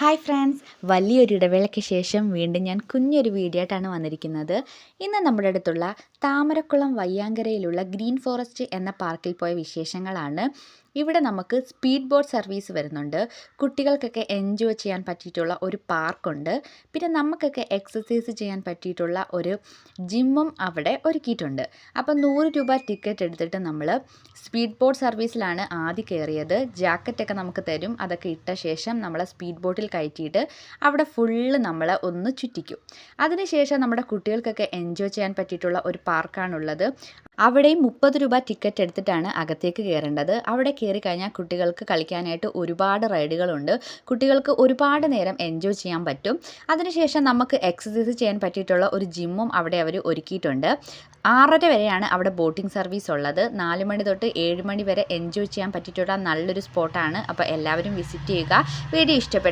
Hi friends, വലിയൊരു ഇടവേളയ്ക്ക് ശേഷം വീണ്ടും ഞാൻ കുഞ്ഞൊരു വീഡിയോ ആയിട്ടാണ് വന്നിരിക്കുന്നത്. ഇന്ന് നമ്മുടെ അടുത്തുള്ള താമരക്കുളം വയ്യാങ്കരയിലുള്ള ഗ്രീൻ ഫോറസ്റ്റ് എന്ന പാർക്കിൽ പോയ വിശേഷങ്ങളാണ്. ഇവിടെ നമുക്ക് സ്പീഡ് ബോട്ട് സർവീസ് വരുന്നുണ്ട്. കുട്ടികൾക്കൊക്കെ എൻജോയ് ചെയ്യാൻ പറ്റിയിട്ടുള്ള ഒരു പാർക്കുണ്ട്. പിന്നെ നമുക്കൊക്കെ എക്സസൈസ് ചെയ്യാൻ പറ്റിയിട്ടുള്ള ഒരു ജിമ്മും അവിടെ ഒരുക്കിയിട്ടുണ്ട്. അപ്പോൾ 100 രൂപ ടിക്കറ്റ് എടുത്തിട്ട് നമ്മൾ സ്പീഡ് ബോട്ട് സർവീസിലാണ് ആദ്യം കയറിയത്. ജാക്കറ്റൊക്കെ നമുക്ക് തരും. അതൊക്കെ ഇട്ട ശേഷം നമ്മളെ സ്പീഡ് ബോട്ടിൽ കയറ്റിയിട്ട് അവിടെ ഫുള്ള് നമ്മളെ ഒന്ന് ചുറ്റിക്കും. അതിനുശേഷം നമ്മുടെ കുട്ടികൾക്കൊക്കെ എൻജോയ് ചെയ്യാൻ പറ്റിയിട്ടുള്ള ഒരു പാർക്കാണുള്ളത്. അവിടെയും 30 രൂപ ടിക്കറ്റ് എടുത്തിട്ടാണ് അകത്തേക്ക് കയറേണ്ടത്. അവിടെ കയറി കഴിഞ്ഞാൽ കുട്ടികൾക്ക് കളിക്കാനായിട്ട് ഒരുപാട് റൈഡുകളുണ്ട്. കുട്ടികൾക്ക് ഒരുപാട് നേരം എൻജോയ് ചെയ്യാൻ പറ്റും. അതിനുശേഷം നമുക്ക് എക്സസൈസ് ചെയ്യാൻ പറ്റിയിട്ടുള്ള ഒരു ജിമ്മും അവിടെ അവർ ഒരുക്കിയിട്ടുണ്ട്. 6:30 വരെയാണ് അവിടെ ബോട്ടിംഗ് സർവീസ് ഉള്ളത്. 4 മണി തൊട്ട് 7 മണി വരെ എൻജോയ് ചെയ്യാൻ പറ്റിയിട്ടുള്ള നല്ലൊരു സ്പോട്ടാണ്. അപ്പോൾ എല്ലാവരും വിസിറ്റ് ചെയ്യുക. വീഡിയോ ഇഷ്ടപ്പെട്ടു